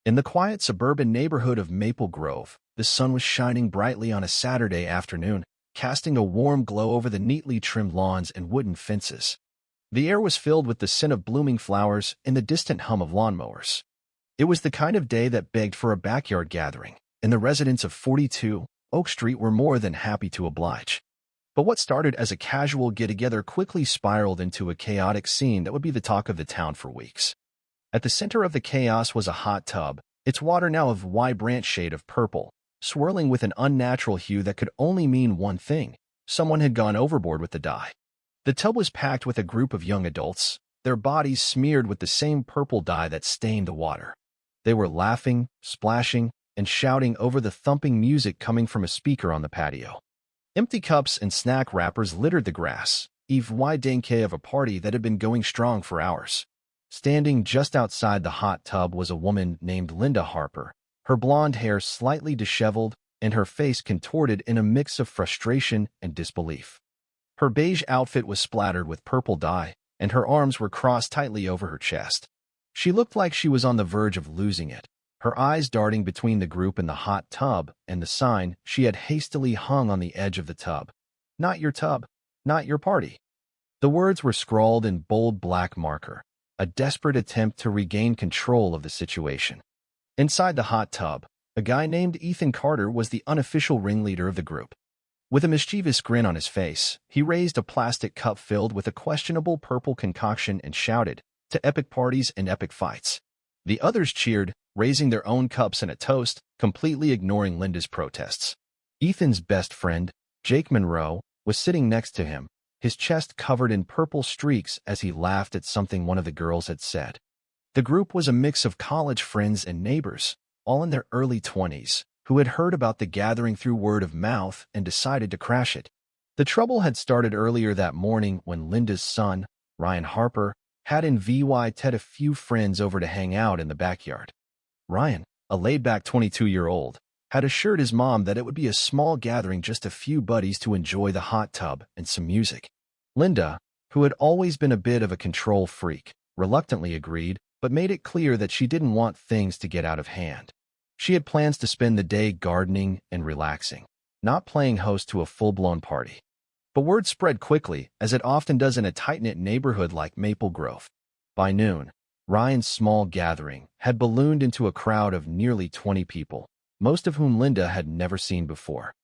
In the quiet suburban neighborhood of Maple Grove, the sun was shining brightly on a Saturday afternoon, casting a warm glow over the neatly trimmed lawns and wooden fences. The air was filled with the scent of blooming flowers and the distant hum of lawnmowers. It was the kind of day that begged for a backyard gathering, and the residents of 42 Oak Street were more than happy to oblige. But what started as a casual get-together quickly spiraled into a chaotic scene that would be the talk of the town for weeks. At the center of the chaos was a hot tub, its water now of vibrant shade of purple, swirling with an unnatural hue that could only mean one thing: someone had gone overboard with the dye. The tub was packed with a group of young adults, their bodies smeared with the same purple dye that stained the water. They were laughing, splashing, and shouting over the thumping music coming from a speaker on the patio. Empty cups and snack wrappers littered the grass, evidence of a party that had been going strong for hours. Standing just outside the hot tub was a woman named Linda Harper, her blonde hair slightly disheveled and her face contorted in a mix of frustration and disbelief. Her beige outfit was splattered with purple dye, and her arms were crossed tightly over her chest. She looked like she was on the verge of losing it, her eyes darting between the group in the hot tub and the sign she had hastily hung on the edge of the tub. "Not your tub, not your party." The words were scrawled in bold black marker, a desperate attempt to regain control of the situation. Inside the hot tub, a guy named Ethan Carter was the unofficial ringleader of the group. With a mischievous grin on his face, he raised a plastic cup filled with a questionable purple concoction and shouted, "To epic parties and epic fights." The others cheered, raising their own cups in a toast, completely ignoring Linda's protests. Ethan's best friend, Jake Monroe, was sitting next to him, his chest covered in purple streaks as he laughed at something one of the girls had said. The group was a mix of college friends and neighbors, all in their early 20s, who had heard about the gathering through word of mouth and decided to crash it. The trouble had started earlier that morning when Linda's son, Ryan Harper, had invited a few friends over to hang out in the backyard. Ryan, a laid-back 22-year-old, had assured his mom that it would be a small gathering, just a few buddies to enjoy the hot tub and some music. Linda, who had always been a bit of a control freak, reluctantly agreed, but made it clear that she didn't want things to get out of hand. She had plans to spend the day gardening and relaxing, not playing host to a full-blown party. But word spread quickly, as it often does in a tight-knit neighborhood like Maple Grove. By noon, Ryan's small gathering had ballooned into a crowd of nearly 20 people, most of whom Linda had never seen before.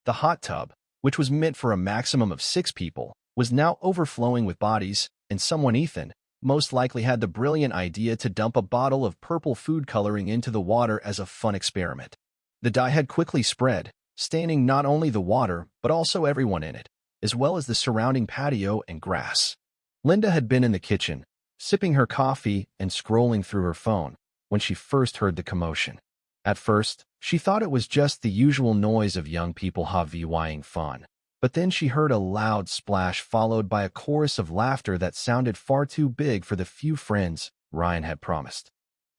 The hot tub, which was meant for a maximum of 6 people, was now overflowing with bodies, and someone, Ethan, most likely had the brilliant idea to dump a bottle of purple food coloring into the water as a fun experiment. The dye had quickly spread, staining not only the water but also everyone in it, as well as the surrounding patio and grass. Linda had been in the kitchen, sipping her coffee and scrolling through her phone, when she first heard the commotion. At first, she thought it was just the usual noise of young people having fun. But then she heard a loud splash followed by a chorus of laughter that sounded far too big for the few friends Ryan had promised.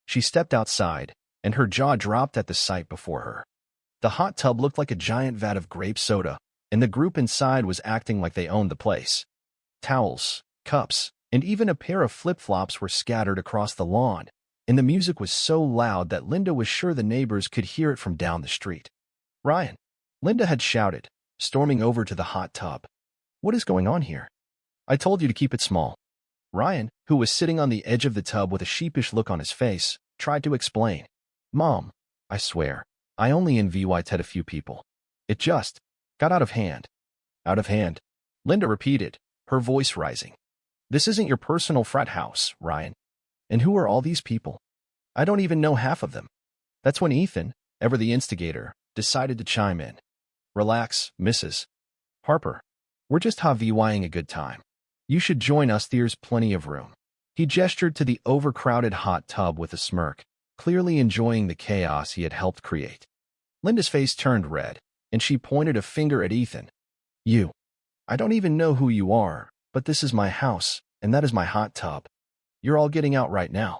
She stepped outside, and her jaw dropped at the sight before her. The hot tub looked like a giant vat of grape soda, and the group inside was acting like they owned the place. Towels, cups, and even a pair of flip-flops were scattered across the lawn, and the music was so loud that Linda was sure the neighbors could hear it from down the street. "Ryan!" Linda had shouted, storming over to the hot tub. "What is going on here? I told you to keep it small." Ryan, who was sitting on the edge of the tub with a sheepish look on his face, tried to explain. "Mom, I swear, I only invited a few people. It just got out of hand." "Out of hand?" Linda repeated, her voice rising. "This isn't your personal frat house, Ryan. And who are all these people? I don't even know half of them." That's when Ethan, ever the instigator, decided to chime in. "Relax, Mrs. Harper. We're just having a good time. You should join us, there's plenty of room." He gestured to the overcrowded hot tub with a smirk, clearly enjoying the chaos he had helped create. Linda's face turned red, and she pointed a finger at Ethan. "You. I don't even know who you are, but this is my house, and that is my hot tub. You're all getting out right now."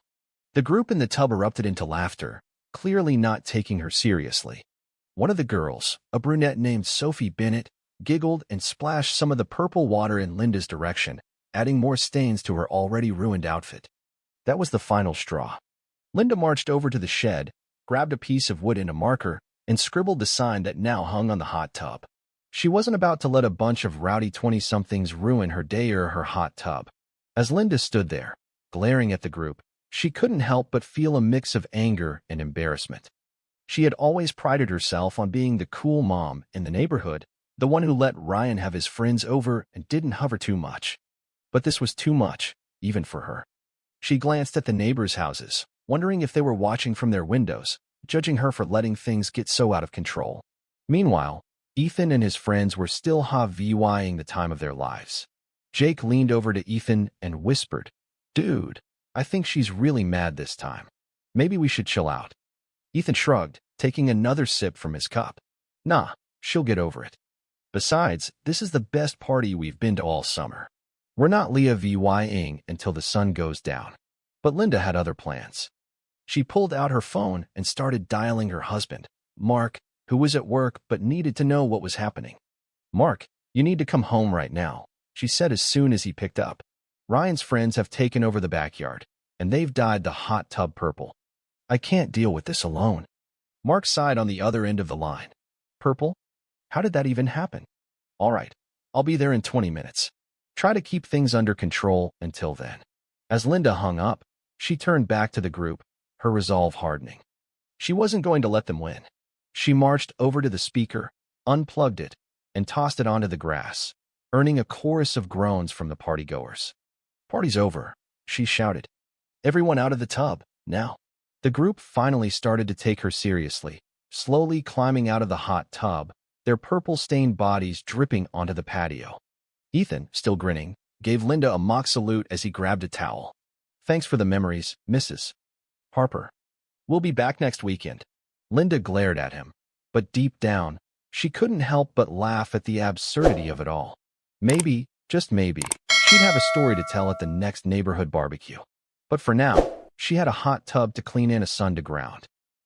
The group in the tub erupted into laughter, clearly not taking her seriously. One of the girls, a brunette named Sophie Bennett, giggled and splashed some of the purple water in Linda's direction, adding more stains to her already ruined outfit. That was the final straw. Linda marched over to the shed, grabbed a piece of wood and a marker, and scribbled the sign that now hung on the hot tub. She wasn't about to let a bunch of rowdy 20-somethings ruin her day or her hot tub. As Linda stood there, glaring at the group, she couldn't help but feel a mix of anger and embarrassment. She had always prided herself on being the cool mom in the neighborhood, the one who let Ryan have his friends over and didn't hover too much. But this was too much, even for her. She glanced at the neighbors' houses, wondering if they were watching from their windows, judging her for letting things get so out of control. Meanwhile, Ethan and his friends were still HOA-ing the time of their lives. Jake leaned over to Ethan and whispered, "Dude, I think she's really mad this time. Maybe we should chill out." Ethan shrugged, taking another sip from his cup. "Nah, she'll get over it. Besides, this is the best party we've been to all summer. We're not Leah-ing until the sun goes down." But Linda had other plans. She pulled out her phone and started dialing her husband, Mark, who was at work but needed to know what was happening. "Mark, you need to come home right now," she said as soon as he picked up. "Ryan's friends have taken over the backyard, and they've dyed the hot tub purple. I can't deal with this alone." Mark sighed on the other end of the line. "Purple? How did that even happen?" "All right, I'll be there in 20 minutes. Try to keep things under control until then." As Linda hung up, she turned back to the group, her resolve hardening. She wasn't going to let them win. She marched over to the speaker, unplugged it, and tossed it onto the grass, earning a chorus of groans from the partygoers. "Party's over," she shouted. "Everyone out of the tub, now." The group finally started to take her seriously, slowly climbing out of the hot tub, their purple-stained bodies dripping onto the patio. Ethan, still grinning, gave Linda a mock salute as he grabbed a towel. "Thanks for the memories, Mrs. Harper. We'll be back next weekend." Linda glared at him, but deep down, she couldn't help but laugh at the absurdity of it all. Maybe, just maybe, she'd have a story to tell at the next neighborhood barbecue. But for now, she had a hot tub to clean and a son to ground.